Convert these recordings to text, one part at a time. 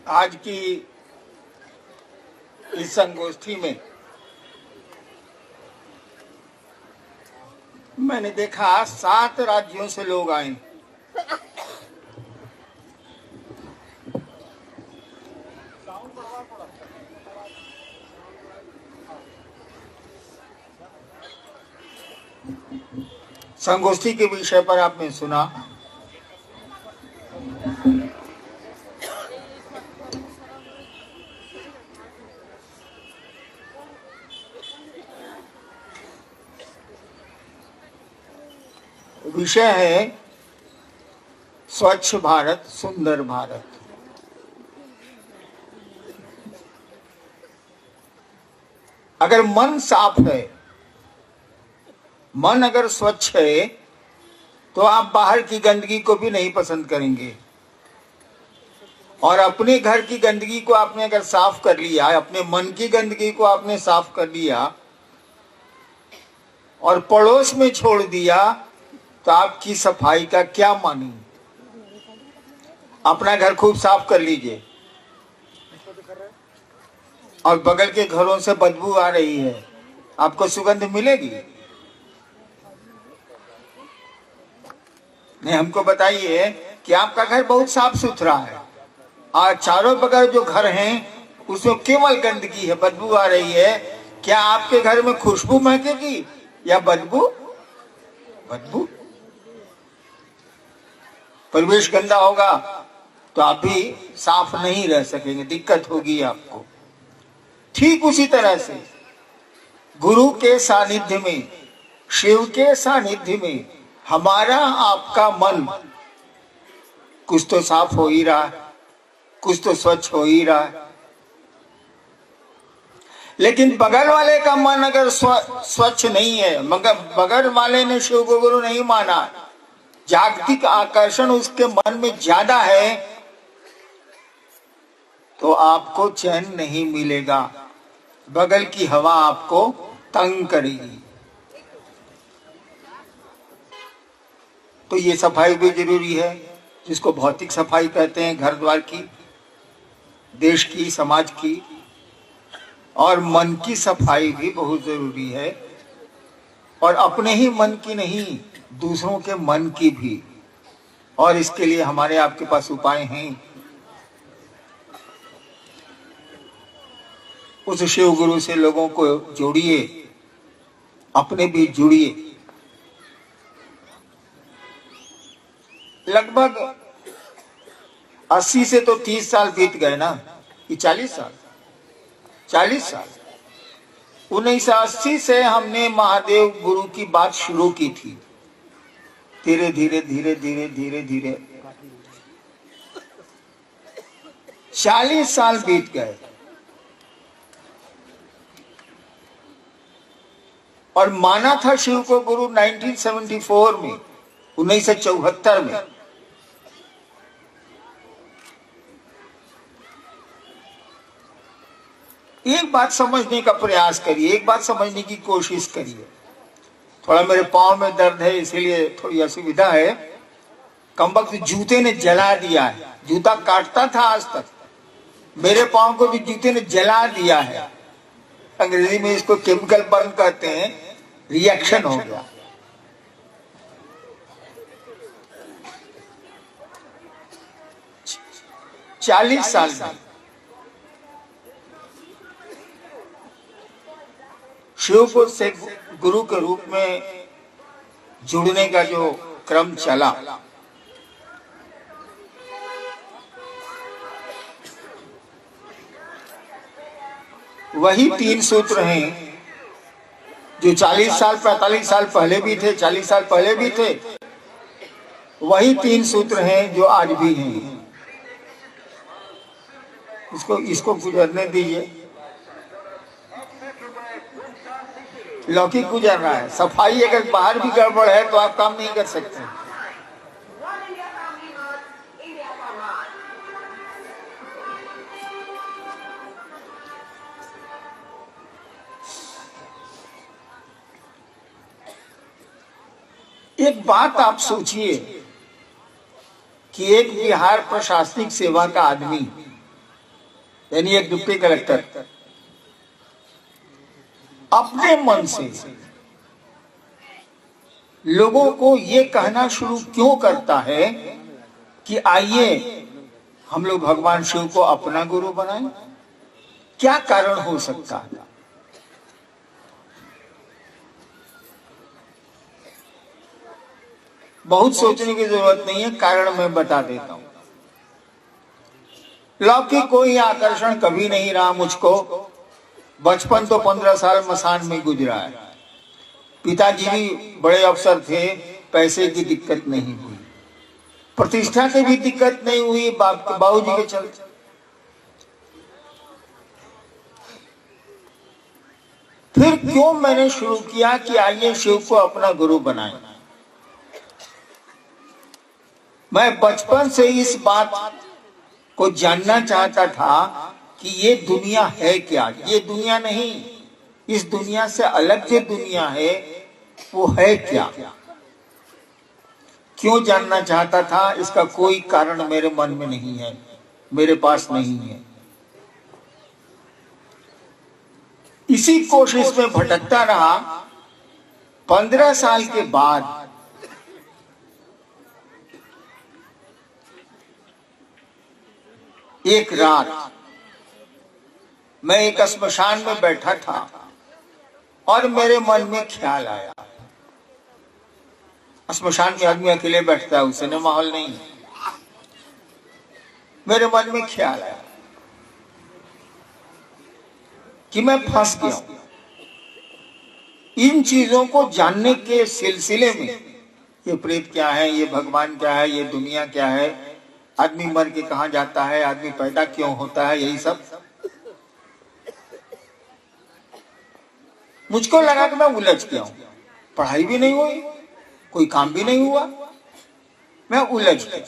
आज की इस संगोष्ठी में मैंने देखा 7 राज्यों से लोग आए। संगोष्ठी के विषय पर आपने सुना। विषय है स्वच्छ भारत सुंदर भारत। अगर मन साफ है, मन अगर स्वच्छ है, तो आप बाहर की गंदगी को भी नहीं पसंद करेंगे। और अपने घर की गंदगी को आपने अगर साफ कर लिया, अपने मन की गंदगी को आपने साफ कर लिया और पड़ोस में छोड़ दिया, तो आपकी सफाई का क्या मानी। अपना घर खूब साफ कर लीजिए और बगल के घरों से बदबू आ रही है, आपको सुगंध मिलेगी? नहीं, हमको बताइए कि आपका घर बहुत साफ सुथरा है और चारों बगल जो घर हैं उसमें केवल गंदगी है, बदबू आ रही है। क्या आपके घर में खुशबू महकेगी या बदबू? बदबू। परिवेश गंदा होगा तो आप भी साफ नहीं रह सकेंगे, दिक्कत होगी आपको। ठीक उसी तरह से गुरु के सानिध्य में, शिव के सानिध्य में हमारा आपका मन कुछ तो साफ हो ही रहा है, कुछ तो स्वच्छ हो ही रहा है। लेकिन बगल वाले का मन अगर स्वच्छ नहीं है, मगर बगल वाले ने शिव को गुरु नहीं माना, जागतिक आकर्षण उसके मन में ज्यादा है, तो आपको चैन नहीं मिलेगा। बगल की हवा आपको तंग करेगी। तो ये सफाई भी जरूरी है, जिसको भौतिक सफाई कहते हैं, घर द्वार की, देश की, समाज की। और मन की सफाई भी बहुत जरूरी है, और अपने ही मन की नहीं, दूसरों के मन की भी। और इसके लिए हमारे आपके पास उपाय हैं। उस शिव गुरु से लोगों को जोड़िए, अपने भी जुड़िए। लगभग 80 से तो 30 साल बीत गए ना, कि 40 साल, 40 साल। 1980 से हमने महादेव गुरु की बात शुरू की थी। धीरे धीरे धीरे धीरे धीरे धीरे 40 साल बीत गए। और माना था शिव को गुरु 1974 में, 1974 में। एक बात समझने का प्रयास करिए, एक बात समझने की कोशिश करिए। थोड़ा मेरे पांव में दर्द है, इसीलिए थोड़ी असुविधा है। कमबख्त जूते ने जला दिया है। जूता काटता था आज तक, मेरे पांव को भी जूते ने जला दिया है। अंग्रेजी में इसको केमिकल बर्न कहते हैं, रिएक्शन हो गया। चालीस साल में शिव को से गुरु के रूप में जुड़ने का जो क्रम चला, वही 3 सूत्र हैं जो 40 साल 45 साल पहले भी थे, 40 साल पहले भी थे। वही 3 सूत्र हैं जो आज भी हैं। इसको गुजरने दीजिए। लौकिक गुजर रहा है। सफाई अगर बाहर भी गड़बड़ है तो आप काम नहीं कर सकते। एक बात आप सोचिए कि एक बिहार प्रशासनिक सेवा का आदमी यानी एक डिप्टी कलेक्टर अपने मन से लोगों को ये कहना शुरू क्यों करता है कि आइए हम लोग भगवान शिव को अपना गुरु बनाएं? क्या कारण हो सकता है? बहुत सोचने की जरूरत नहीं है, कारण मैं बता देता हूं। लौकिक कोई आकर्षण कभी नहीं रहा मुझको। बचपन तो 15 साल मसान में गुजरा है। पिताजी भी बड़े अफसर थे, पैसे की दिक्कत नहीं हुई, प्रतिष्ठा की भी दिक्कत नहीं हुई बाबूजी के चलते। फिर क्यों मैंने शुरू किया कि आइए शिव को अपना गुरु बनाएं। मैं बचपन से इस बात को जानना चाहता था कि ये दुनिया है क्या। ये दुनिया नहीं, इस दुनिया से अलग जो दुनिया है वो है क्या। क्यों जानना चाहता था, इसका कोई कारण मेरे मन में नहीं है, मेरे पास नहीं है। इसी कोशिश में भटकता रहा। 15 साल के बाद एक रात मैं एक श्मशान में बैठा था और मेरे मन में ख्याल आया। श्मशान में आदमी अकेले बैठता है, उसने माहौल नहीं। मेरे मन में ख्याल आया कि मैं फंस गया हूं। इन चीजों को जानने के सिलसिले में, ये प्रेत क्या है, ये भगवान क्या है, ये दुनिया क्या है, आदमी मर के कहां जाता है, आदमी पैदा क्यों होता है, यही सब मुझको लगा कि मैं उलझ गया हूं। पढ़ाई भी नहीं हुई, कोई काम भी नहीं हुआ, मैं उलझ गया।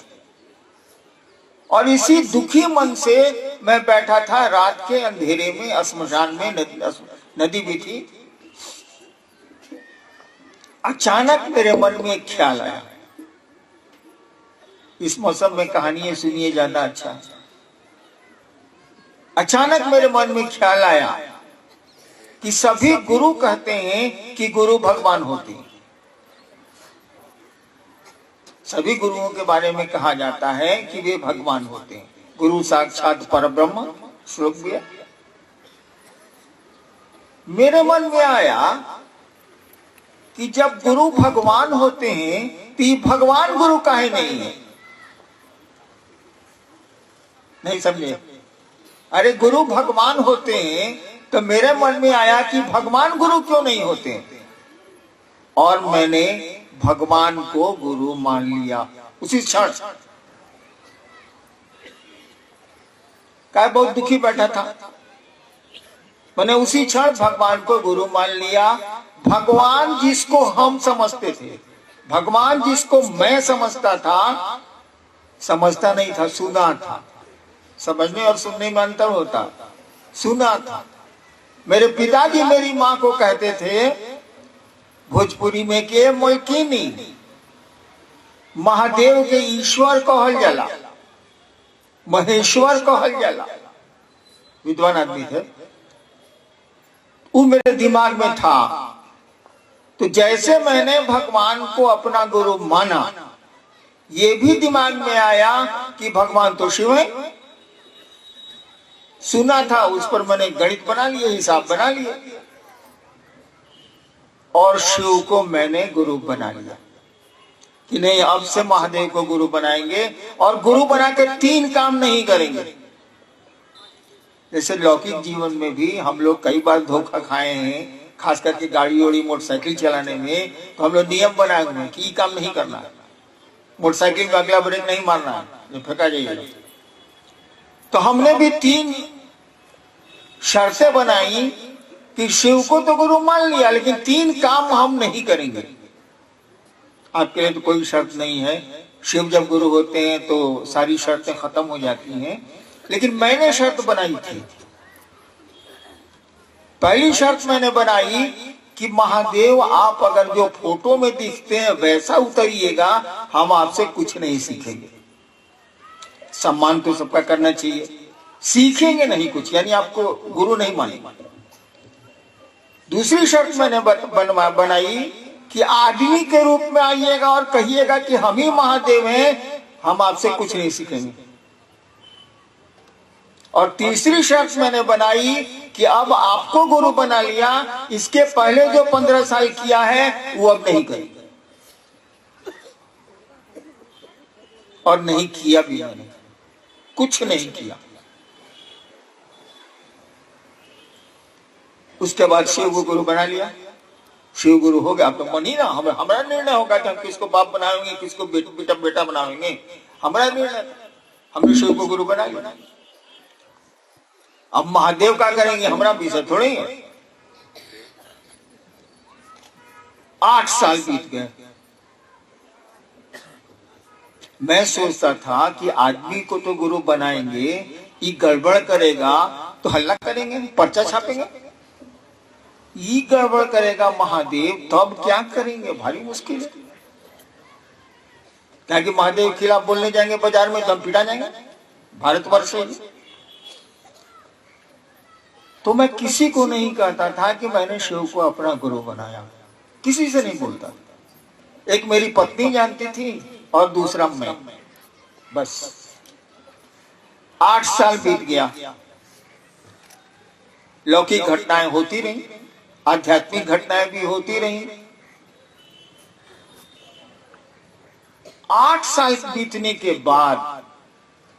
और इसी दुखी मन से मैं बैठा था रात के अंधेरे में श्मशान में। नदी भी थी। अचानक मेरे मन में एक ख्याल आया। इस मौसम में कहानियां सुनिए, ज्यादा अच्छा है। अचानक मेरे मन में ख्याल आया कि सभी गुरु कहते हैं कि गुरु भगवान होते हैं। सभी गुरुओं के बारे में कहा जाता है कि वे भगवान होते हैं। गुरु साक्षात परब्रह्म श्लोक भी है। मेरे मन में आया कि जब गुरु भगवान होते हैं तो ये भगवान गुरु काहे नहीं है? नहीं समझे? अरे गुरु भगवान होते हैं तो मेरे मन में आया कि भगवान गुरु क्यों नहीं होते? और मैंने भगवान को गुरु मान लिया उसी क्षण। क्या बहुत दुखी बैठा था, मैंने उसी क्षण भगवान को गुरु मान लिया। भगवान जिसको हम समझते थे, भगवान जिसको मैं समझता था, समझता नहीं था, सुना था। समझने और सुनने में अंतर होता। सुना था। मेरे पिताजी मेरी माँ को कहते थे भोजपुरी में के मोलकिनी, महादेव के ईश्वर कहल जाला, महेश्वर कहल जाला। विद्वान आदमी थे। वो मेरे दिमाग में था। तो जैसे मैंने भगवान को अपना गुरु माना, ये भी दिमाग में आया कि भगवान तो शिव है। सुना था, उस पर मैंने गणित बना लिए, हिसाब बना लिए और शिव को मैंने गुरु बना लिया कि नहीं, अब से महादेव को गुरु बनाएंगे। और गुरु बना के 3 काम नहीं करेंगे। जैसे लौकिक जीवन में भी हम लोग कई बार धोखा खाए हैं, खास करके गाड़ी ओड़ी मोटरसाइकिल चलाने में। तो हम लोग नियम बनाए हुए हैं कि ये काम नहीं करना है, मोटरसाइकिल में अगला ब्रेक नहीं मारना है, जो फेंका जाइएगा। तो हमने भी 3 शर्तें बनाई कि शिव को तो गुरु मान लिया, लेकिन 3 काम हम नहीं करेंगे। आपके लिए तो कोई शर्त नहीं है। शिव जब गुरु होते हैं तो सारी शर्तें खत्म हो जाती हैं। लेकिन मैंने शर्त बनाई थी। पहली शर्त मैंने बनाई कि महादेव आप अगर जो फोटो में दिखते हैं वैसा उतरिएगा, हम आपसे कुछ नहीं सीखेंगे। सम्मान तो सबका करना चाहिए, सीखेंगे नहीं कुछ, यानी आपको गुरु नहीं मानेंगे। दूसरी शर्त मैंने बनाई कि आदमी के रूप में आइएगा और कहिएगा कि हम ही महादेव हैं, हम आपसे कुछ नहीं सीखेंगे। और तीसरी शर्त मैंने बनाई कि अब आपको गुरु बना लिया, इसके पहले जो 15 साल किया है वो अब नहीं करेंगे। और नहीं किया भी, मैंने कुछ नहीं किया। उसके बाद शिव को गुरु बना लिया, शिव गुरु हो गया। अब तो मन ही ना, हमारा निर्णय होगा कि हम किसको बाप बनाएंगे, किसको बेटा बनाएंगे, हमारा निर्णय। हमने शिव को गुरु बना लिया। अब महादेव का करेंगे, हमारा विषय थोड़ी है। 8 साल बीत गए। मैं सोचता था कि आदमी को तो गुरु बनाएंगे, ये गड़बड़ करेगा तो हल्ला करेंगे, पर्चा छापेंगे। ये गड़बड़ करेगा महादेव, तब क्या करेंगे? भारी मुश्किल है। क्या कि महादेव के खिलाफ बोलने जाएंगे बाजार में तो हम पिटा जाएंगे भारतवर्ष से। तो मैं किसी को नहीं कहता था कि मैंने शिव को अपना गुरु बनाया, किसी से नहीं बोलता। एक मेरी पत्नी जानती थी और दूसरा मैं, बस। 8 साल बीत गया। लौकिक घटनाएं होती रही, आध्यात्मिक घटनाएं भी होती रही। 8 साल बीतने के बाद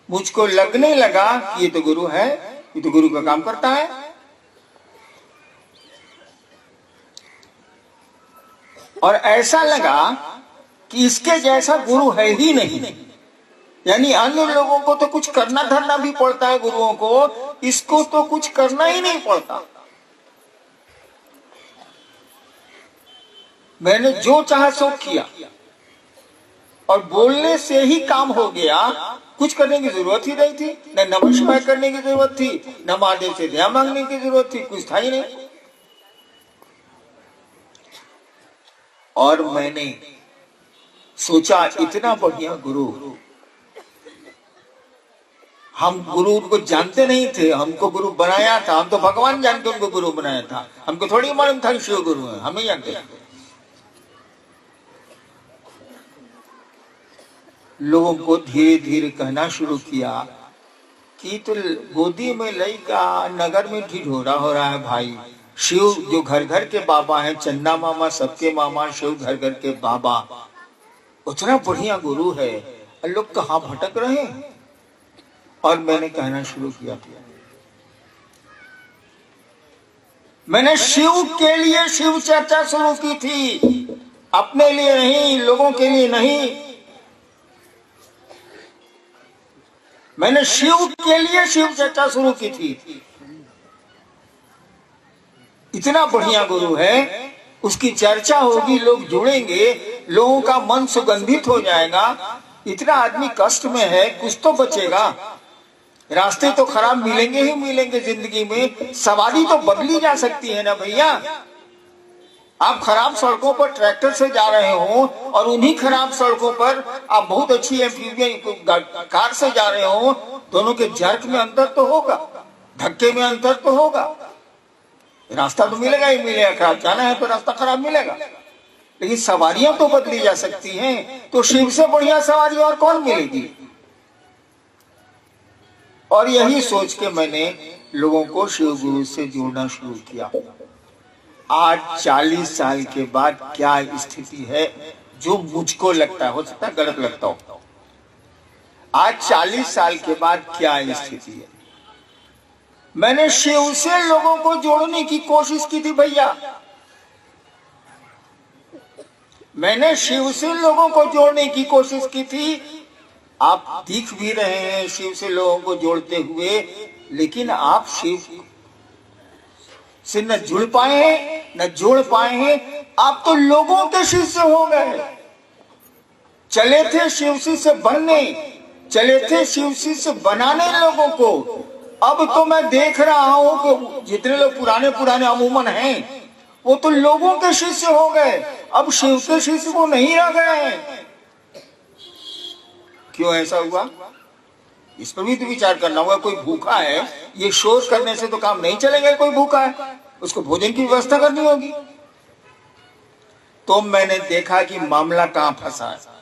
मुझको लगने लगा कि ये तो गुरु है, ये तो गुरु का काम करता है। और ऐसा लगा कि इसके जैसा गुरु है ही नहीं। यानी अन्य लोगों को तो कुछ करना धरना भी पड़ता है गुरुओं को, इसको तो कुछ करना ही नहीं पड़ता। मैंने जो चाहा सो किया और बोलने से ही काम हो गया। कुछ करने की जरूरत ही नहीं थी, न नमः शिवाय करने की जरूरत थी, न महादेव से दया मांगने की जरूरत थी, कुछ था ही नहीं। और मैंने सोचा इतना बढ़िया गुरु, हम गुरु को जानते नहीं थे, हमको गुरु बनाया था। हम तो भगवान जान के उनको गुरु बनाया था, हमको थोड़ी मालूम था कि शिव गुरु है, हम ही जानते थे। लोगों को धीरे धीरे कहना शुरू किया कि तो गोदी में लइका, नगर में ढिढोरा हो रहा है भाई। शिव जो घर घर के बाबा हैं, चन्ना मामा सबके मामा, शिव घर घर के बाबा, उतना बढ़िया गुरु है, लोग कहाँ भटक रहे हैं। और मैंने कहना शुरू किया, मैंने शिव के लिए शिव चर्चा शुरू की थी, अपने लिए नहीं, लोगों के लिए नहीं। मैंने शिव के लिए शिव चर्चा शुरू की थी। इतना बढ़िया गुरु है, उसकी चर्चा होगी, लोग जुड़ेंगे, लोगों का मन सुगंधित हो जाएगा। इतना आदमी कष्ट में है, कुछ तो बचेगा। रास्ते तो खराब मिलेंगे ही मिलेंगे जिंदगी में, सवारी तो बदली जा सकती है ना भैया। आप खराब सड़कों पर ट्रैक्टर से जा रहे हो और उन्हीं खराब सड़कों पर आप बहुत अच्छी एम्फीबियन कार से जा रहे हो, दोनों के जर्क में अंतर तो होगा, धक्के में अंतर तो होगा। रास्ता तो मिलेगा ही मिलेगा, खराब जाना है तो रास्ता खराब मिलेगा, लेकिन सवारियां तो बदली जा सकती हैं। तो शिव से बढ़िया सवारी और कौन मिलेगी? और यही सोच के मैंने लोगों को शिव गुरु से जोड़ना शुरू किया। आज 40 साल के बाद क्या स्थिति है, जो मुझको लगता है, हो सकता है गलत लगता हो, आज 40 साल के बाद क्या स्थिति है। मैंने शिव से लोगों को जोड़ने की कोशिश की थी भैया, मैंने शिव से लोगों को जोड़ने की कोशिश की थी। आप दिख भी रहे हैं शिव से लोगों को जोड़ते हुए, लेकिन आप शिव से न जुड़ पाए हैं, न जोड़ पाए हैं। आप तो लोगों के शिष्य हो गए। चले थे शिवसी से बनने, चले थे शिवसी से बनाने लोगों को। अब तो मैं देख रहा हूं कि जितने लोग पुराने पुराने अमूमन हैं, वो तो लोगों के शिष्य हो गए, अब शिव के शिष्य वो नहीं रह गए हैं। क्यों ऐसा हुआ? इस पर भी तो विचार करना होगा। कोई भूखा है, ये शोर करने से तो काम नहीं चलेगा। कोई भूखा है, उसको भोजन की व्यवस्था करनी होगी। तो मैंने देखा कि मामला कहां फंसा है।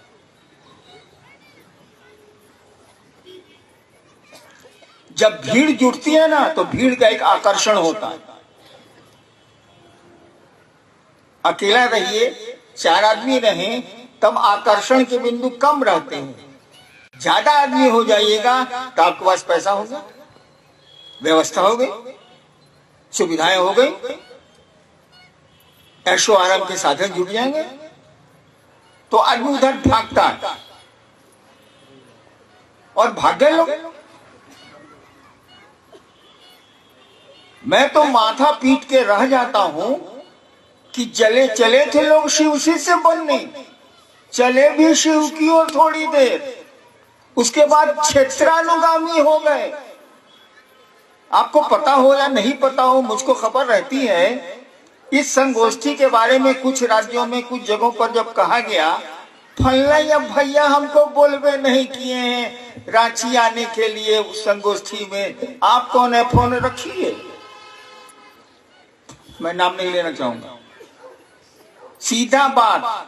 जब भीड़ जुटती है ना, तो भीड़ का एक आकर्षण होता है। अकेला रहिए, 4 आदमी रहें, तब आकर्षण के बिंदु कम रहते हैं। ज्यादा आदमी हो जाइएगा तो आपके पास पैसा होगा, व्यवस्था हो गई, सुविधाएं हो गई, ऐशो आराम के साधन जुट जाएंगे, तो आदमी उधर भागता है और भाग गए लोग। मैं तो माथा पीट के रह जाता हूं कि चले चले थे लोग शिव से बनने, चले भी शिव की ओर थोड़ी देर, उसके बाद क्षेत्रानुगामी हो गए। आपको पता हो या नहीं पता हो, मुझको खबर रहती है इस संगोष्ठी के बारे में कुछ राज्यों में कुछ जगहों पर जब कहा गया, फल्ला या भैया हमको बोलवे नहीं किए हैं रांची आने के लिए उस संगोष्ठी में, आप कौन है, फोन रखिए। मैं नाम नहीं लेना चाहूंगा। सीधा बात,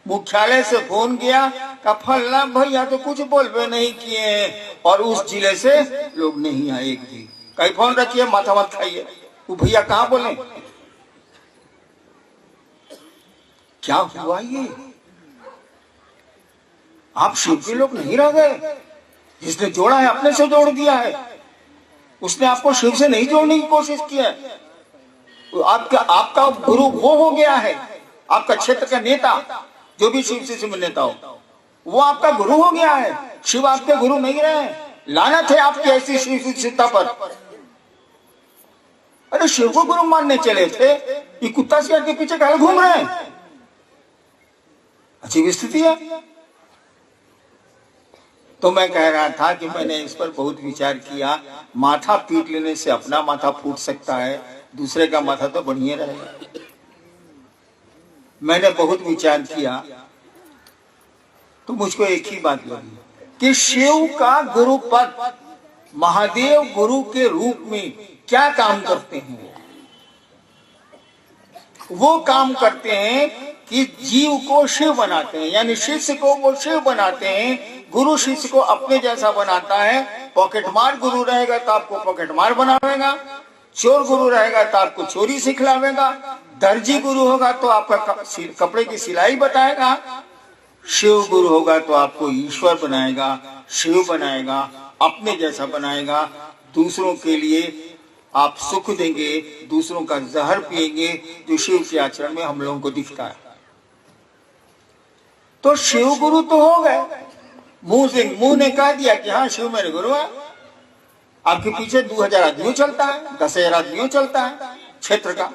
मुख्यालय से फोन गया का फल्ला भैया तो कुछ बोलवे नहीं किए हैं, और उस जिले से लोग नहीं आए एक भी। कहीं फोन रखिए, माथा मत खाइए। वो भैया कहाँ बोले, क्या हुआ ये? आप शिव के लोग नहीं रह गए। जिसने जोड़ा है अपने से जोड़ दिया है, उसने आपको शिव से नहीं जोड़ने की कोशिश की है। आपका गुरु वो हो गया है, आपका क्षेत्र का नेता, जो भी शिव से नेता हो, वो आपका गुरु हो गया है। शिव आपके गुरु नहीं रहे। लानत है आपकी ऐसी शिवता पर। अरे शिव को गुरु मानने चले थे, ये कुत्ता सियार के पीछे काहे घूम रहे हैं? अच्छी स्थिति है। तो मैं कह रहा था कि मैंने इस पर बहुत विचार किया। माथा पीट लेने से अपना माथा फूट सकता है, दूसरे का माथा तो बढ़िया रहेगा। मैंने बहुत विचार किया तो मुझको एक ही बात लगी कि शिव का गुरु पद, महादेव गुरु के रूप में क्या काम करते हैं? वो काम करते हैं कि जीव को शिव बनाते हैं, यानी शिष्य को वो शिव बनाते हैं। गुरु शिष्य को अपने जैसा बनाता है। पॉकेट मार गुरु रहेगा तो आपको पॉकेट मार बनावेगा, चोर गुरु रहेगा तो आपको चोरी सिखलावेगा, दर्जी गुरु होगा तो आपका कपड़े की सिलाई बताएगा, शिव गुरु होगा तो आपको ईश्वर बनाएगा, शिव बनाएगा, अपने जैसा बनाएगा। दूसरों के लिए आप सुख देंगे, दूसरों का जहर पिएंगे, जो शिव के आचरण में हम लोगों को दिखता है। तो शिव गुरु तो हो गए, मुंह ने कह दिया कि हाँ शिव मेरे गुरु है। आपके पीछे 2000 आदमियों चलता है, 10,000 आदमियों चलता है क्षेत्र का।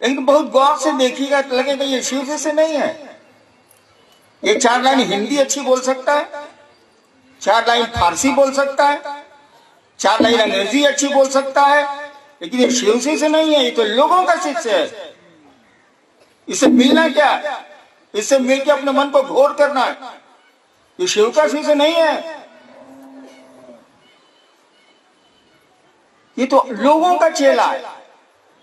लेकिन बहुत गौर से देखिएगा तो लगेगा ये शिव से नहीं है। ये 4 लाइन हिंदी अच्छी बोल सकता है, 4 लाइन फारसी बोल सकता है, 4 लाइन अंग्रेजी अच्छी बोल सकता है, लेकिन ये शिव से नहीं है। ये तो लोगों का शिष्य है। इससे मिलना क्या है? इससे मिलकर अपने मन को घोर करना है। ये शिव का शिष्य नहीं है, ये तो लोगों का चेला है।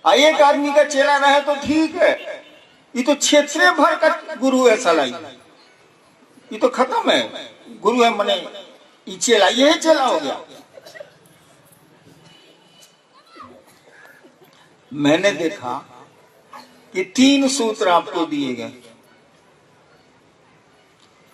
एक आदमी का चेला रहे तो ठीक है, ये तो क्षेत्र भर का गुरु है साला। ये तो खत्म है, गुरु है मने ये चेला, ये चेला हो गया। मैंने देखा कि 3 सूत्र आपको दिए गए।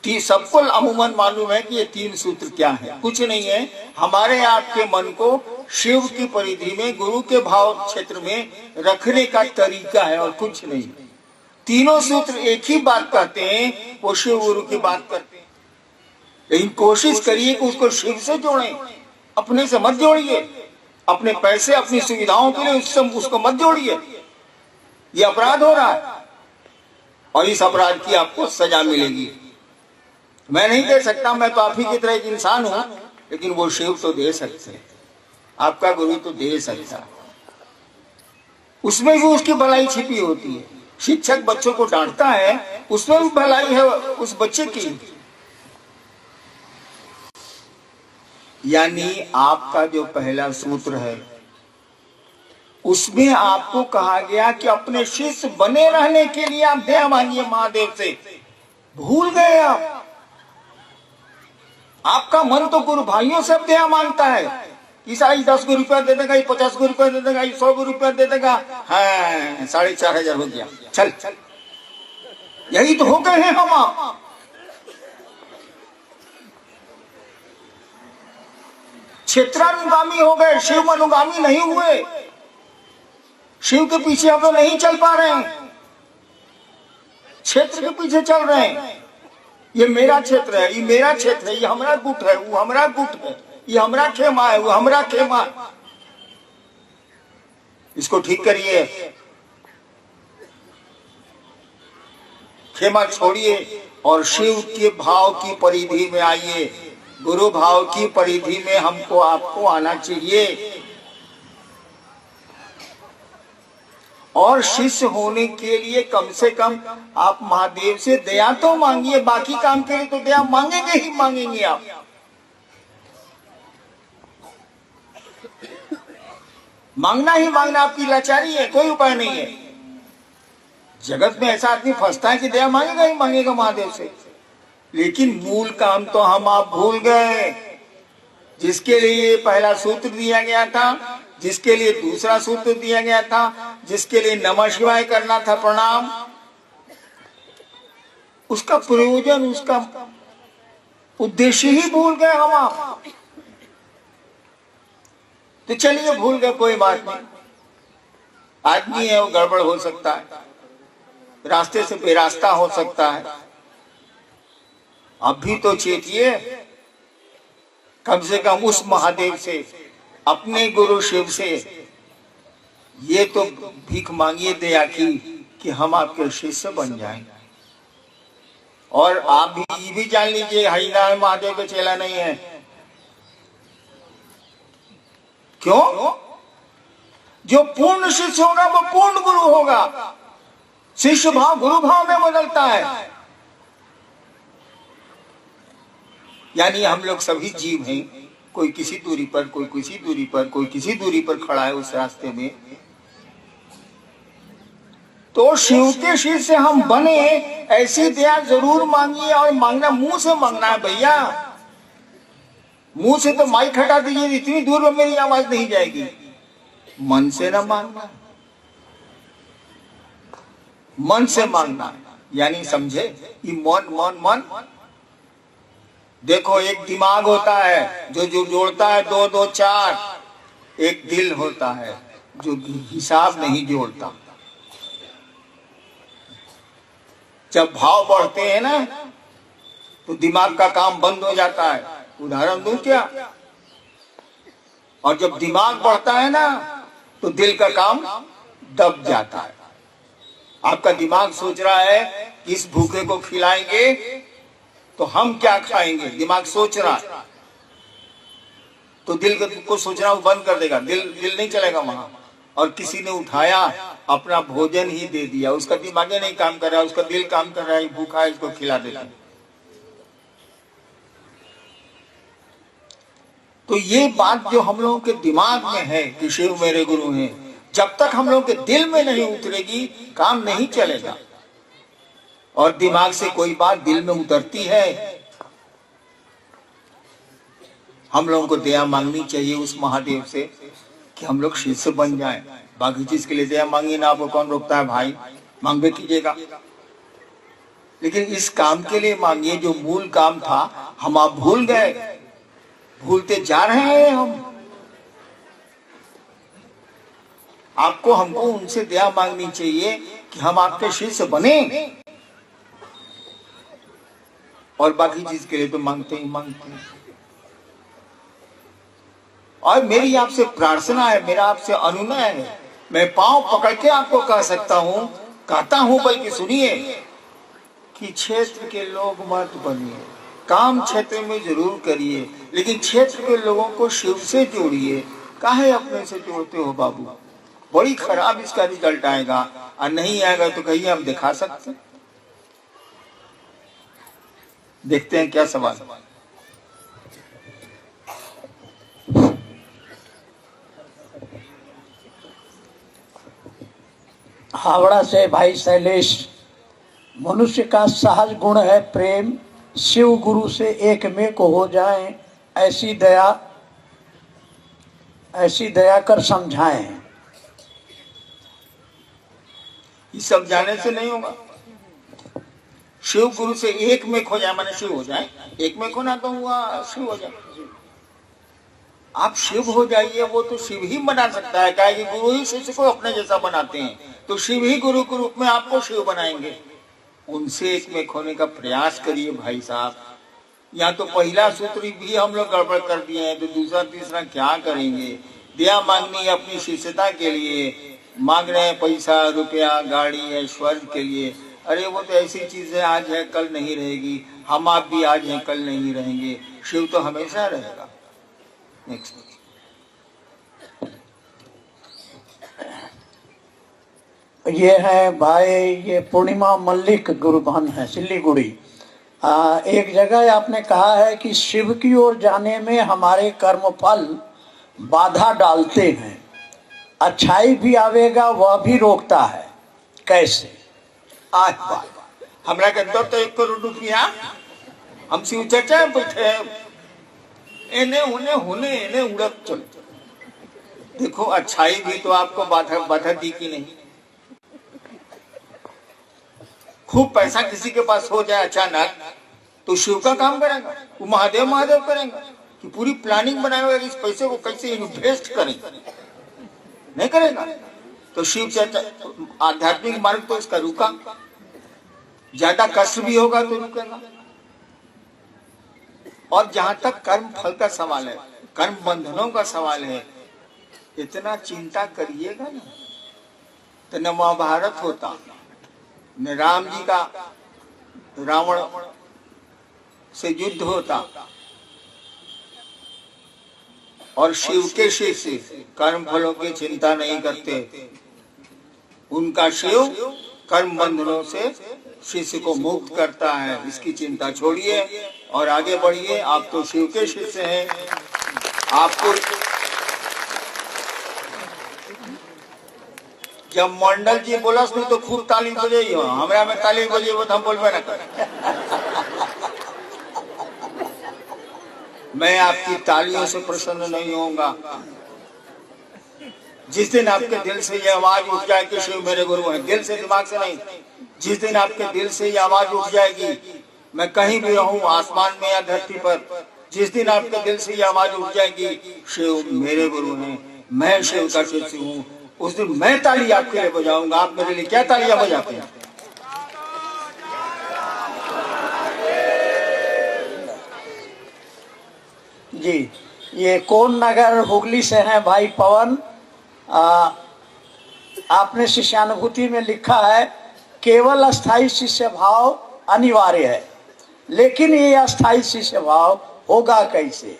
सबको अमूमन मालूम है कि ये 3 सूत्र क्या है। कुछ नहीं है, हमारे आपके मन को शिव की परिधि में, गुरु के भाव क्षेत्र में रखने का तरीका है और कुछ नहीं। तीनों सूत्र एक ही बात कहते हैं, वो शिव गुरु की बात करते हैं। लेकिन कोशिश करिए कि उसको शिव से जोड़ें, अपने से मत जोड़िए। अपने पैसे, अपनी सुविधाओं के लिए उसको मत जोड़िए। ये अपराध हो रहा है और इस अपराध की आपको सजा मिलेगी। मैं नहीं दे सकता, मैं तो आप ही की तरह एक इंसान हूं, लेकिन वो शिव तो दे सकते हैं, आपका गुरु तो दे सकता। उसमें भी उसकी भलाई छिपी होती है। शिक्षक बच्चों को डांटता है, उसमें भी भलाई है उस बच्चे की। यानी आपका जो पहला सूत्र है उसमें आपको कहा गया कि अपने शिष्य बने रहने के लिए आप दया मांगिए महादेव से। भूल गए आप। आपका मन तो गुरु भाइयों से दया मांगता है। ईसाई 10 को रुपया दे देगा, 50 को रुपया दे देगा, 100 को रुपया दे देगा। हाँ 4,500 हो गया, चल। यही तो हो गए हैं हम आप। क्षेत्रानुगामी हो गए, शिव अनुगामी नहीं हुए। शिव के पीछे हम लोग नहीं चल पा रहे हैं, क्षेत्र के पीछे चल रहे हैं। ये मेरा क्षेत्र है, ये मेरा क्षेत्र है, ये हमारा गुट है, वो हमारा गुट है, ये हमारा खेमा है, वो हमारा खेमा। इसको ठीक करिए, खेमा छोड़िए और शिव के भाव की परिधि में आइए। गुरु भाव की परिधि में हमको आपको आना चाहिए। और शिष्य होने के लिए कम से कम आप महादेव से दया तो मांगिए। बाकी काम के लिए तो दया मांगेंगे ही मांगेंगे आप। मांगना ही मांगना आपकी लाचारी है, कोई उपाय नहीं है। जगत में ऐसा आदमी फंसता है कि दया मांगेगा ही मांगेगा महादेव से, लेकिन मूल काम तो हम आप भूल गए। जिसके लिए पहला सूत्र दिया गया था, जिसके लिए दूसरा सूत्र दिया गया था, जिसके लिए नमः शिवाय करना था, प्रणाम, उसका प्रयोजन, उसका उद्देश्य ही भूल गए हम आप। तो चलिए भूल गए, कोई बात नहीं। आदमी है, वो गड़बड़ हो सकता है, रास्ते से बेरास्ता हो सकता है। अभी तो चेतिए, कम से कम उस महादेव से, अपने गुरु शिव से ये तो भीख मांगिए दया की कि हम आपके शिष्य बन जाएं। और आप भी ये भी जान लीजिए, हरिनारायण महादेव के चेला नहीं है। क्यों? जो पूर्ण शिष्य होगा वो पूर्ण गुरु होगा। शिष्य भाव गुरु भाव में बदलता है। यानी हम लोग सभी जीव हैं, कोई किसी दूरी पर, कोई किसी दूरी पर, कोई किसी दूरी पर खड़ा है उस रास्ते में। तो शिव के शिष्य से हम बने, ऐसी दया जरूर मांगिए। और मांगना मुंह से मांगना है भैया। मुंह से तो माइक हटा दीजिए, इतनी दूर में मेरी आवाज नहीं जाएगी। मन से ना मांगना, मन से मांगना। यानी समझे, ये मन मन मन। देखो, एक दिमाग होता है जो जोड़ता है 2 2 4। एक दिल होता है जो हिसाब नहीं जोड़ता। जब भाव बढ़ते हैं ना, तो दिमाग का काम बंद हो जाता है। उदाहरण दूं क्या? और जब दिमाग बढ़ता है ना, तो दिल का काम दब जाता है। आपका दिमाग सोच रहा है कि इस भूखे को खिलाएंगे तो हम क्या खाएंगे, दिमाग सोच रहा है। तो दिल को सोचना वो बंद कर देगा, दिल नहीं चलेगा वहां। और किसी ने उठाया, अपना भोजन ही दे दिया, उसका दिमाग नहीं काम कर रहा, उसका दिल काम कर रहा है, भूखा है, इसको खिला देता। तो ये बात जो हम लोगों के दिमाग में है कि शिव मेरे गुरु हैं, जब तक हम लोगों के दिल में नहीं उतरेगी, काम नहीं चलेगा। और दिमाग से कोई बात दिल में उतरती है। हम लोगों को दया मांगनी चाहिए उस महादेव से कि हम लोग शिष्य बन जाएं। बाकी चीज के लिए दया मांगिए ना, आपको कौन रोकता है भाई, मांग भी कीजिएगा। लेकिन इस काम के लिए मांगिए जो मूल काम था, हम आप भूल गए, भूलते जा रहे हैं हम। आपको हमको उनसे दया मांगनी चाहिए कि हम आपके शिष्य बने। और बाकी चीज के लिए तो मांगते ही मांगते हैं। और मेरी आपसे प्रार्थना है, मेरा आपसे अनुनय है, मैं पांव पकड़ के आपको कह सकता हूं, कहता हूं, बल्कि सुनिए कि क्षेत्र के लोग मत बनिए। काम क्षेत्र में जरूर करिए, लेकिन क्षेत्र के लोगों को शिव से जोड़िए। काहे अपने से जोड़ते हो बाबू? बड़ी खराब इसका रिजल्ट आएगा। और नहीं आएगा तो कहिए हम दिखा सकते। देखते हैं क्या सवाल। हावड़ा से भाई शैलेश। मनुष्य का सहज गुण है प्रेम, शिव गुरु से एक में को हो जाएं, ऐसी दया कर समझाएं। ये समझाने से नहीं होगा। शिव गुरु से एक में खो जाए माने शिव हो जाए, एक में खोना तो हुआ शिव हो जाए। आप शिव हो जाइए, वो तो शिव ही बना सकता है। क्या कि गुरु ही शिष्य को अपने जैसा बनाते हैं, तो शिव ही गुरु के रूप में आपको शिव बनाएंगे। उनसे एक में खोने का प्रयास करिए भाई साहब। यहाँ तो पहला सूत्र भी हम लोग गड़बड़ कर दिए हैं, तो दूसरा तीसरा क्या करेंगे। दया मांगनी है अपनी शिष्यता के लिए, मांग रहे हैं पैसा रुपया गाड़ी ऐश्वर्य के लिए। अरे वो तो ऐसी चीज है, आज है कल नहीं रहेगी। हम आप भी आज हैं कल नहीं रहेंगे, शिव तो हमेशा रहेगा। नेक्स्ट। ये है भाई, ये पूर्णिमा मल्लिक गुरुबहन है सिल्लीगुड़ी। एक जगह आपने कहा है कि शिव की ओर जाने में हमारे कर्म फल बाधा डालते हैं, अच्छाई भी आवेगा वह भी रोकता है, कैसे? आज बात हमरा के दो तो 1 करोड़ रुपया हम शिव चर्चा में बैठे एने होने उड़त चल। देखो अच्छाई भी तो आपको बाधा दी कि नहीं। खूब पैसा किसी के पास हो जाए अचानक, तो शिव का काम करेगा, वो महादेव करेंगे कि पूरी प्लानिंग बनाएगा इस पैसे को कैसे इन्वेस्ट करें, नहीं करेगा। तो शिव चर्चा आध्यात्मिक मार्ग तो इसका रुका, ज्यादा कष्ट भी होगा तो रुकेगा। और जहां तक कर्म फल का सवाल है, कर्म बंधनों का सवाल है, इतना चिंता करिएगा ना तो न महाभारत होता, न राम जी का रावण से युद्ध होता। और शिव के शिष्य कर्म फलों की चिंता नहीं करते, उनका शिव कर्म बंधनों से शिष्य को मुक्त करता है। इसकी चिंता छोड़िए और आगे बढ़िए। आप तो शिव के शिष्य हैं। आपको जब मंडल जी बोला तो खूब ताली बजे, हमरा में ताली बजे वो तो हम बोलबे ना कर। मैं आपकी तालियों से प्रसन्न नहीं होऊंगा। जिस दिन आपके दिल से ये आवाज उठ जाए कि शिव मेरे गुरु हैं, दिल से दिमाग से नहीं, जिस दिन आपके दिल से ये आवाज उठ जाएगी, मैं कहीं भी रहूं आसमान में या धरती पर, जिस दिन आपके दिल से ये आवाज उठ जाएगी शिव मेरे गुरु हैं, मैं शिव का शिष्य हूँ, उस दिन मैं ताली आपके लिए बजाऊंगा। आप मेरे लिए क्या तालियां बजाते हैं? जी, ये कौन नगर हुगली से हैं भाई पवन। आपने शिष्यानुभूति में लिखा है केवल अस्थाई शिष्य भाव अनिवार्य है, लेकिन ये अस्थाई शिष्य भाव होगा कैसे?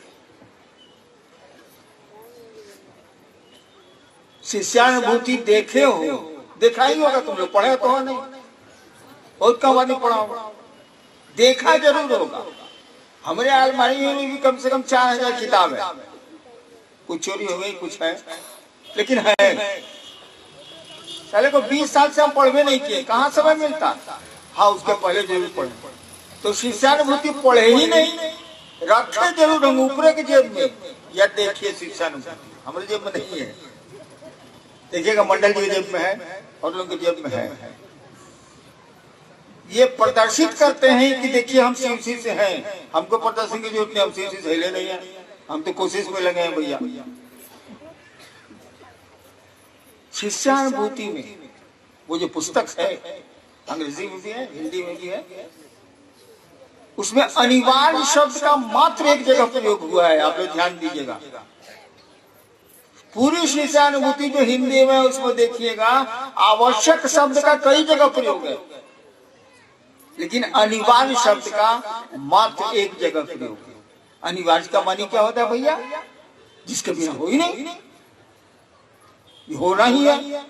शिष्यानुभूति देखे हो, देखा ही होगा, तुम लोग पढ़े तो हो नहीं, बहुत कम आदमी पढ़ा होगा, देखा जरूर होगा। हमारे अलमारी में भी कम से कम 4000 किताब है, कुछ चोरी हो गई कुछ है, लेकिन है। पहले को 20 साल से हम पढ़वे नहीं किए, कहाँ समय मिलता। हाँ, उसके पहले जरूर पढ़े। तो शिष्यानुभूति पढ़े ही नहीं, रखे जरूर हम ऊपर के जेब में। या देखिए शिष्यानुभूति हमारे जेब में नहीं है, देखिएगा मंडल जी के जेब में है और लोगों के जेब में है। ये प्रदर्शित करते हैं कि देखिए हम शिवसी से हैं, हमको प्रदर्शन की जरूरत नहीं, हम शिवसी से हिले नहीं है, हम तो कोशिश में लगे हैं भैया। शिष्यानुभूति में वो जो पुस्तक है, अंग्रेजी में भी है हिंदी में भी है, उसमें अनिवार्य शब्द का मात्र एक जगह प्रयोग हुआ है। आप लोग ध्यान दीजिएगा, पूरी शिष्यानुभूति जो हिंदी में उसमें देखिएगा आवश्यक शब्द का कई जगह प्रयोग है, लेकिन अनिवार्य शब्द का मात्र एक जगह प्रयोग है। अनिवार्य का मानी क्या होता है भैया? जिसके बिना हो ही नहीं, होना ही है।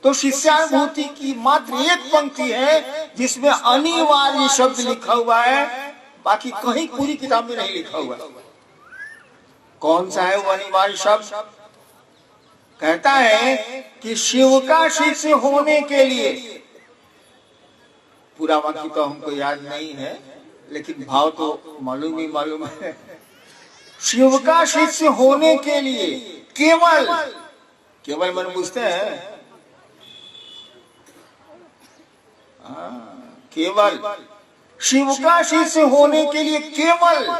तो शिष्यानुभूति की मात्र एक पंक्ति है जिसमें अनिवार्य शब्द लिखा हुआ है, बाकी कहीं पूरी किताब में नहीं लिखा हुआ। कौन सा है वो अनिवार्य शब्द? कहता है कि शिव का शिष्य होने के लिए, पूरा वाक्य तो हमको याद नहीं है लेकिन भाव तो मालूम ही मालूम है। शिव का शिष्य होने के लिए केवल, केवल मन पूछते हैं, केवल शिव का शिष्य होने के लिए केवल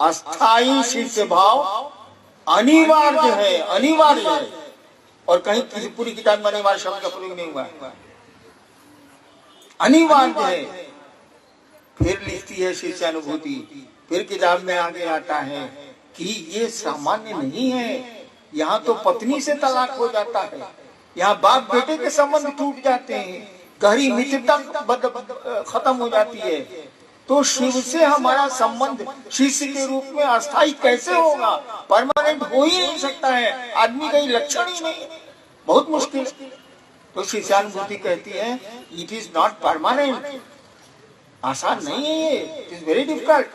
अस्थाई शिष्य भाव अनिवार्य है, अनिवार्य है। और कहीं किसी पूरी किताब में अनिवार्य शब्द का प्रयोग नहीं हुआ है, अनिवार्य है। फिर लिखती है शिष्यानुभूति, फिर किताब में आगे आता है कि ये सामान्य नहीं है, यहाँ तो पत्नी से तलाक हो जाता है, यहाँ बाप बेटे के संबंध टूट जाते हैं, गहरी मित्रता खत्म हो जाती है। तो शिव से हमारा संबंध शिष्य के रूप में अस्थायी कैसे होगा? परमानेंट हो ही नहीं सकता है, आदमी का लक्षण ही नहीं, बहुत मुश्किल। तो शिष्यानुभूति कहती है इट इज नॉट परमानेंट, आसान नहीं है ये, इट इज वेरी डिफिकल्ट।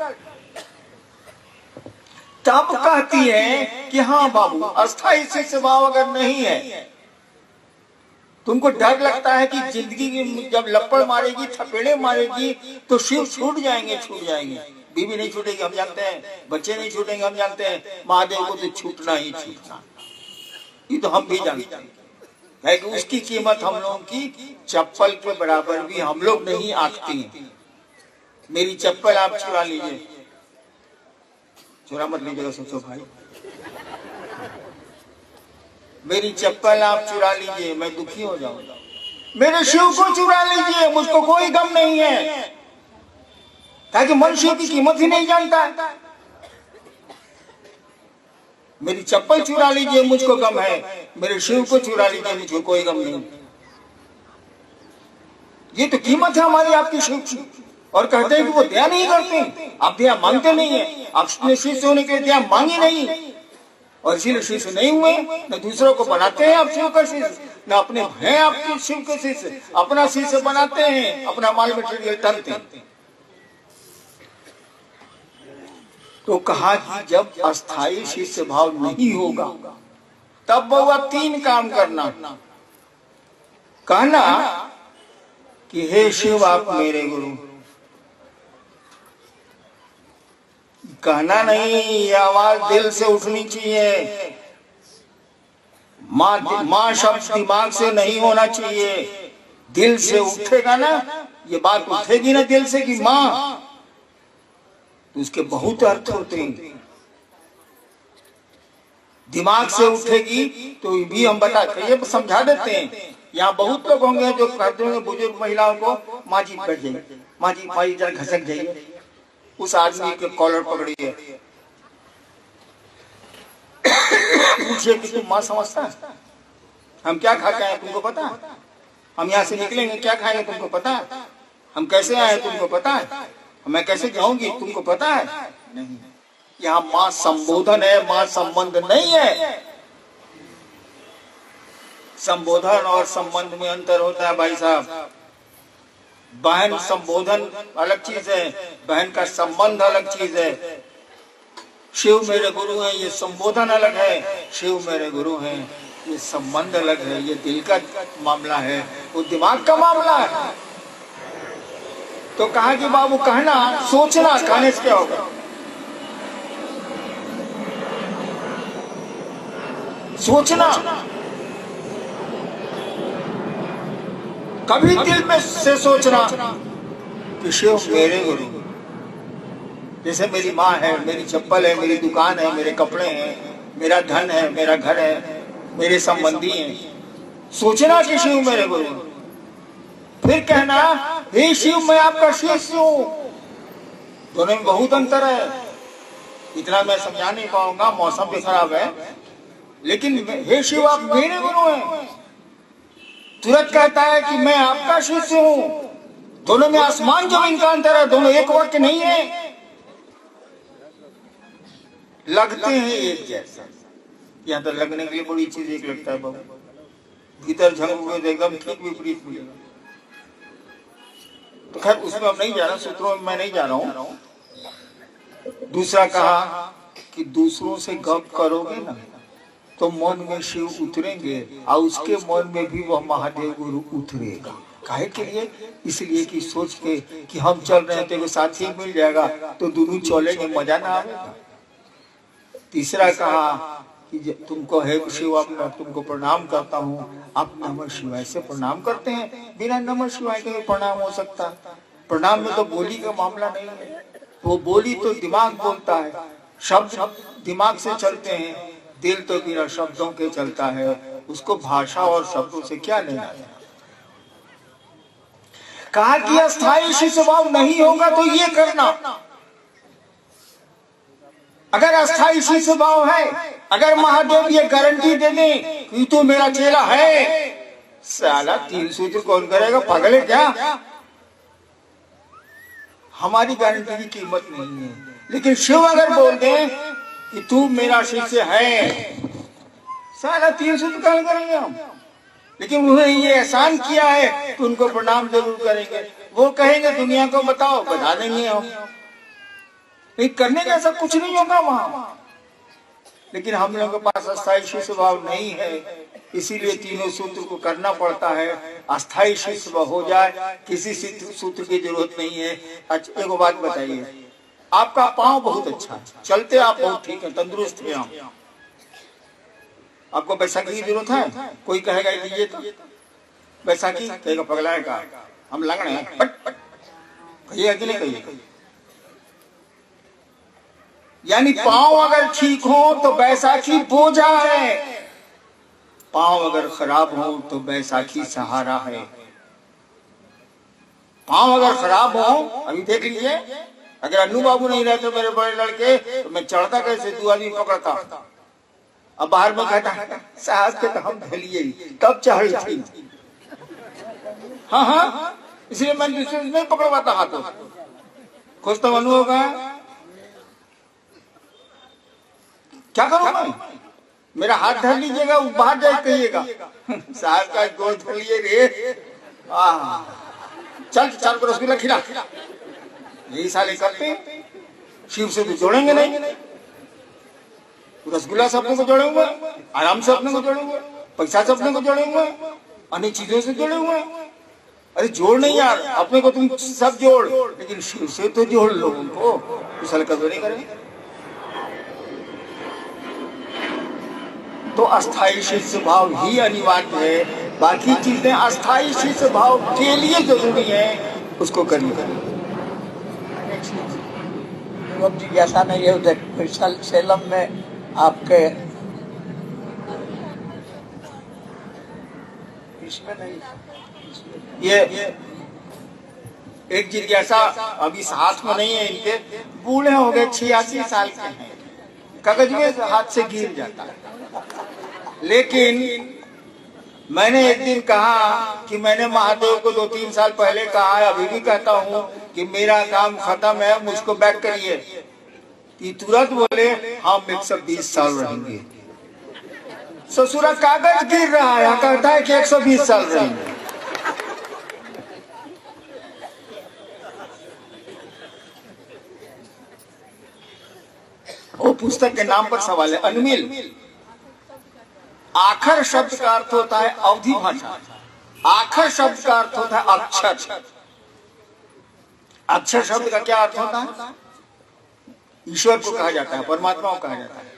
तब कहती है कि हाँ बाबू, अस्थायी शिष्य भाव अगर नहीं है, तुमको डर लगता है कि जिंदगी जब लपड़ मारेगी, थपेड़े मारेगी तो शिव छूट जाएंगे, छूट जाएंगे। बीवी नहीं छूटेगी हम जानते हैं, बच्चे नहीं छूटेंगे हम जानते हैं, महादेव को तो छूटना ही छूटना, ये तो हम भी जानते हैं कि उसकी कीमत हम लोगों की चप्पल के बराबर भी हम लोग नहीं आंकती हैं। मेरी चप्पल आप चुरा लीजिए, चुरा मत लीजिएगा सोचो भाई, मेरी चप्पल आप चुरा लीजिए मैं दुखी हो जाऊंगा, मेरे शिव को चुरा लीजिए मुझको कोई गम नहीं है, ताकि मनुष्य की कीमत ही नहीं जानता। मेरी चप्पल चुरा लीजिए मुझको गम है, मेरे शिव को चुरा लीजिए मुझको कोई गम नहीं। ये तो कीमत है हमारी आपकी शिव की। और कहते हैं कि वो दया नहीं करते, आप दया मांगते नहीं है, आप शिष्य होने के लिए दया मांगी नहीं, और इसीलिए शिष्य नहीं हुए। न दूसरों को बनाते हैं आप शिव का शिष्य, न अपने हैं आपके शिव के शिष्य, अपना शिष्य बनाते हैं, अपना माल मटेरियल टनते हैं। तो कहा कि जब अस्थाई शिष्य भाव नहीं होगा तब बउआ 3 काम करना। कहना कि हे शिव आप मेरे गुरु, कहना नहीं, ये आवाज दिल से उठनी चाहिए, माँ शब्द दिमाग से नहीं होना चाहिए, दिल से उठेगा ना, ये बात उठेगी ना दिल से कि माँ, तो उसके बहुत अर्थ होते हैं। दिमाग से उठेगी तो भी हम ये समझा देते हैं। यहाँ बहुत लोग होंगे जो कहते होंगे बुजुर्ग महिलाओं को, माँ जी बैठ जाइए, माँ जी जरा घसक जाइए, उस आदमी के कॉलर पकड़िए, पूछिए कि तुम माँ समझता है? हम क्या खा के आए तुमको पता है? हम यहाँ से निकलेंगे क्या खाएंगे तुमको पता है? हम कैसे आए तुमको पता है? मैं कैसे जाऊंगी तुमको पता है? नहीं, यहाँ माँ संबोधन है, माँ संबंध नहीं है। संबोधन और संबंध में अंतर होता है भाई साहब। बहन संबोधन अलग चीज है, बहन का संबंध अलग चीज है। शिव मेरे गुरु हैं, ये संबोधन अलग है, शिव मेरे गुरु हैं ये संबंध अलग है, ये दिल का मामला है, वो दिमाग का मामला है। तो कहा कि बाबू कहना, सोचना, कहने से क्या होगा? सोचना, कभी दिल में से सोचना कि शिव मेरे गुरु, जैसे मेरी माँ है, मेरी चप्पल है, मेरी दुकान है, मेरे कपड़े हैं, मेरा धन है, मेरा घर है, मेरे संबंधी हैं। सोचना कि शिव मेरे गुरु, फिर कहना हे शिव मैं आपका शिष्य हूं। दोनों में बहुत अंतर है, इतना मैं समझा नहीं पाऊंगा, मौसम भी खराब है, लेकिन हे शिव आप मेरे गुरु हैं। तुरंत कहता है कि मैं आपका शिष्य हूं। दोनों में आसमान जमीन का अंतर है, दोनों एक वाक्य नहीं है, लगते हैं एक जैसा। यहाँ तो लगने के लिए बड़ी चीज एक लगता है बाबू, भीतर झंग एकदम ठीक विपरीत मिलेगा। तो खैर उसमें अब नहीं जा रहा, सूत्रों में मैं नहीं जा रहा हूं। दूसरा कहा कि दूसरों से गप करोगे ना तो मन में शिव उतरेंगे और उसके मन में भी वह महादेव गुरु उतरेगा। काहे के लिए? इसलिए कि सोच के कि हम चल रहे हैं तो साथी मिल जाएगा तो दोनों चलेंगे, मजा ना आएगा। तीसरा कहा कि तुमको है शिव, मैं तुमको प्रणाम करता हूँ। आप नमः शिवाय से प्रणाम करते हैं, बिना नमः शिवाय के प्रणाम हो सकता? प्रणाम में तो बोली का मामला नहीं है। वो बोली तो दिमाग बोलता है, शब्द दिमाग से चलते हैं, दिल तो बिना शब्दों के चलता है। उसको भाषा और शब्दों से क्या लेना है? कहा कि अस्थायी शिव स्वभाव नहीं होगा तो ये करना। अगर अस्थायी शिव स्वभाव है, अगर महादेव ये गारंटी दे दे कि तू मेरा चेला है, साला 3 सूत्र कौन करेगा? पागल है क्या? हमारी गारंटी की कीमत नहीं है। लेकिन शिव अगर बोल दे कि तू मेरा शिष्य है, साला 3 सूत्र कौन करेंगे हम? लेकिन उन्होंने ये एहसान किया है तो उनको प्रणाम जरूर करेंगे। वो कहेंगे दुनिया को बताओ, बता देंगे हम। नहीं करने का ऐसा कुछ नहीं होगा वहां। लेकिन हम लोगों के पास अस्थायी शिव स्वभाव नहीं है, इसीलिए तीनों सूत्र को करना पड़ता है। अस्थायी शिव स्वभाव हो जाए, किसी सूत्र की जरूरत नहीं है। अच्छा, एक बात बताइए, आपका पांव बहुत अच्छा है, चलते आप बहुत ठीक है, तंदुरुस्त है आप, आपको बैसाखी की जरूरत है? कोई कहेगा लीजिए तो बैसाखी, कहेगा पगलाएगा, हम लंगड़े हैं, कहिए कि नहीं कहिए? यानी पांव अगर ठीक हो तो बैसाखी बोझा है, पांव अगर खराब हो तो बैसाखी सहारा है। पांव अगर खराब हो, अभी देख लीजिए, अगर अन्नू बाबू नहीं रहते मेरे बड़े लड़के तो मैं चढ़ता कैसे? 2 आदमी पकड़ता। अब बाहर में कहता साहब के तो हम धलिए तब चढ़ी थी। हाँ हाँ, इसलिए मैं दूसरे नहीं पकड़वाता हाथों। खुश तो अनु होगा, क्या करूं मैं? मेरा हाथ धर लीजिएगा, बाहर जाए कहिएगा साहब का गोल धर लिए रे। चल 4 को रसगुल्ला खिला। यही साले करते, शिव से तो जोड़ेंगे नहीं। रसगुल्ला से अपने को जोड़े हुए, आराम से अपने को जोड़े हुए, पैसा से अपने को जोड़े हुए, अन्य चीजों से जोड़े हुए। अरे जोड़ नहीं यार, अपने को तुम सब जोड़, लेकिन शिव से तो जोड़ लो उनको। इस साल कदर नहीं करेंगे तो अस्थायी शिव स्वभाव ही अनिवार्य है। बाकी चीजें अस्थायी शिव स्वभाव के लिए जरूरी है, उसको करनी है। जी ऐसा नहीं है, सेलम में आपके इसमें नहीं, ये एक जिज्ञासा अभी साथ में नहीं है, इनके बूढ़े हो गए, 86 साल के हैं, कागज में हाथ से गिर जाता है। लेकिन मैंने एक दिन कहा कि मैंने महादेव को 2-3 साल पहले कहा है, अभी भी कहता हूँ कि मेरा काम खत्म है, मुझको बैक करिए। कि तुरंत बोले हम 120 साल रहेंगे। ससुरा कागज गिर रहा है, कहता है कि 120 साल रहेंगे। वो पुस्तक के नाम पर सवाल है, अनमिल। आखर शब्द का अर्थ होता है अवधि भाषा, आखर शब्द का अर्थ होता है अक्षर। अक्षर शब्द का क्या अर्थ होता है? ईश्वर को कहा जाता है, परमात्मा को कहा जाता है।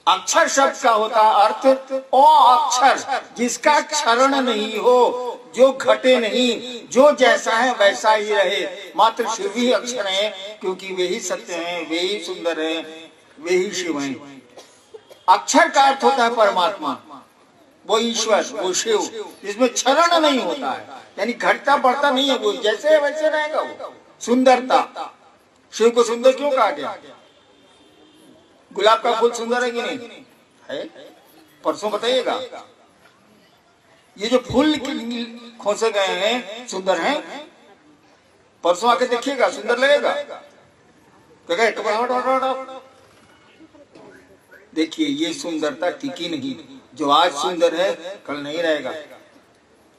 अक्षर शब्द का होता है अर्थ ओ अक्षर, जिसका क्षरण नहीं हो, जो घटे नहीं, जो जैसा है वैसा ही रहे। मात्र शिव ही अक्षर है, क्योंकि वे ही सत्य हैं, वे ही सुंदर हैं, वे ही शिव हैं। अक्षर का अर्थ होता है परमात्मा, वो ईश्वर, वो शिव, जिसमें क्षरण नहीं होता है, यानी घटता बढ़ता नहीं है, वो जैसे है वैसे रहेगा। वो सुंदरता, शिव को सुंदर क्यों कहा गया? गुलाब का फूल सुंदर है कि नहीं है? परसों बताइएगा, ये जो फूल खोसे गए हैं सुंदर हैं? परसों आके देखिएगा, सुंदर लगेगा। देखिए ये सुंदरता टिकी नहीं, जो आज सुंदर है कल नहीं रहेगा,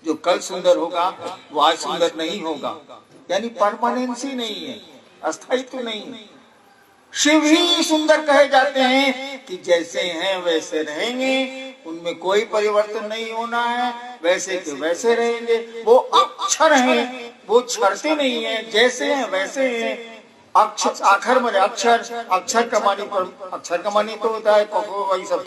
जो कल सुंदर होगा वो आज सुंदर नहीं होगा, यानी परमानेंसी नहीं है, अस्थायित्व नहीं है। शिव ही सुंदर कहे जाते हैं कि जैसे हैं वैसे रहेंगे, उनमें कोई परिवर्तन नहीं होना है, वैसे के वैसे रहेंगे। वो अक्षर हैं, वो छरते नहीं है, जैसे हैं वैसे हैं। अक्षर आखिर में अक्षर, अक्षर का मानी पर अक्षर का मानी तो होता है वही सब।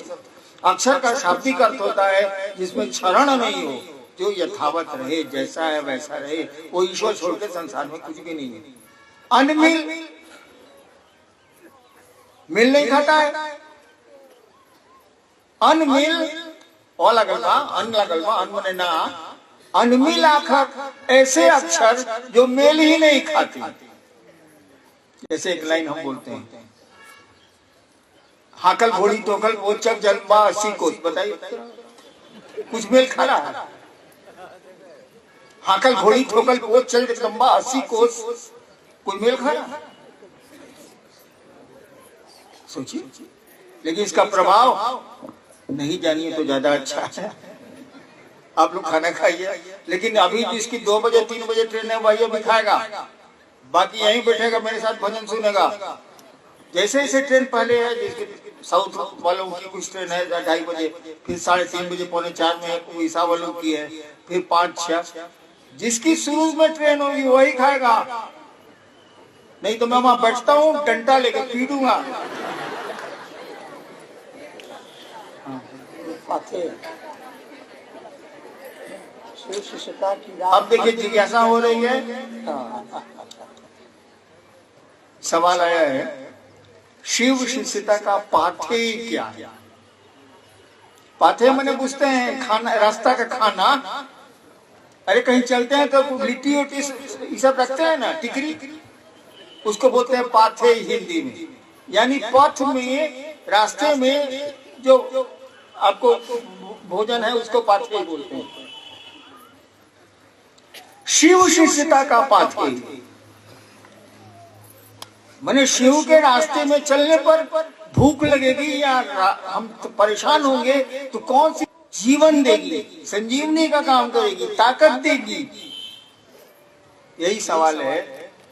अक्षर का शाब्दिक अर्थ होता है जिसमें क्षरण नहीं हो, जो यथावत रहे, जैसा है वैसा रहे। वो ईश्वर छोड़ के संसार में कुछ भी नहीं है। अनमिल मिल नहीं खाता है, अनमिल और लगलवा अन लगलवा अन मने ना, अनमिल आखर ऐसे अक्षर जो मेल ही नहीं खाते। जैसे एक लाइन हम बोलते हैं, हाकल घोड़ी तोकल वो चक जलवा 80 कोस, बताइए कुछ मेल खा रहा है? हाकल घोड़ी ठोकल वो चल लंबा 80 कोस, कोई मेल खा रहा है? सोचिए। लेकिन इसका प्रभाव नहीं जानिए तो ज्यादा अच्छा है। आप लोग खाना खाइए, लेकिन अभी जिसकी 2 बजे 3 बजे ट्रेन है वही अभी खाएगा, बाकी यहीं बैठेगा मेरे साथ भजन सुनेगा। जैसे जैसे ट्रेन पहले है, जिसके साउथ वालों की कुछ ट्रेन है 2:30 बजे, फिर 3:30 बजे 3:45 में उड़ीसा वालों की है, फिर 5-6, जिसकी शुरू में ट्रेन होगी वही खाएगा। नहीं तो मैं वहां बैठता हूँ, डंडा लेकर पीटूंगा। अब देखिए जिज्ञासा हो रही है, सवाल आया है, शिव शिष्यता का पाथेय क्या है? पाथेय मैंने पूछते हैं खाना, रास्ता का खाना। अरे कहीं चलते हैं तो लिट्टी उट्टी ये सब रखते हैं ना, टिकरी, उसको बोलते हैं पाथेय हिंदी में। यानी पथ में, रास्ते में जो आपको भोजन है उसको पाथेय बोलते हैं। शिव शिष्यता का पाथेय माने शिव के रास्ते में चलने पर भूख लगेगी या हम तो परेशान होंगे तो कौन सी जीवन देगी, संजीवनी का काम करेगी, ताकत देगी? यही सवाल है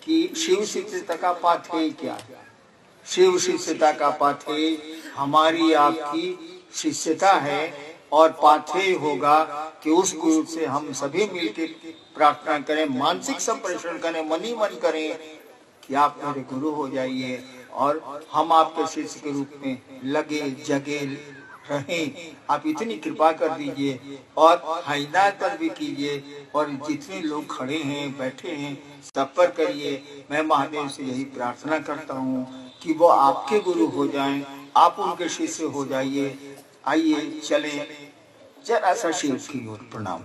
कि शिव शिष्यता का पाथेय क्या है? शिव शिष्यता का पाथेय हमारी आपकी शिष्यता है, और पाथेय होगा कि उस गुरु से हम सभी मिलकर प्रार्थना करें, मानसिक संप्रेषण करें, मनी मन करें कि आप मेरे गुरु हो जाइए और हम आपके शिष्य के रूप में लगे जगे रहें। आप इतनी कृपा कर दीजिए और हिदायत पर भी कीजिए, और जितने लोग खड़े हैं बैठे हैं सब पर करिए। मैं महादेव से यही प्रार्थना करता हूँ कि वो आपके गुरु हो जाएं, आप उनके शिष्य हो जाइए। आइए चलें जरा सा शिव की ओर। प्रणाम।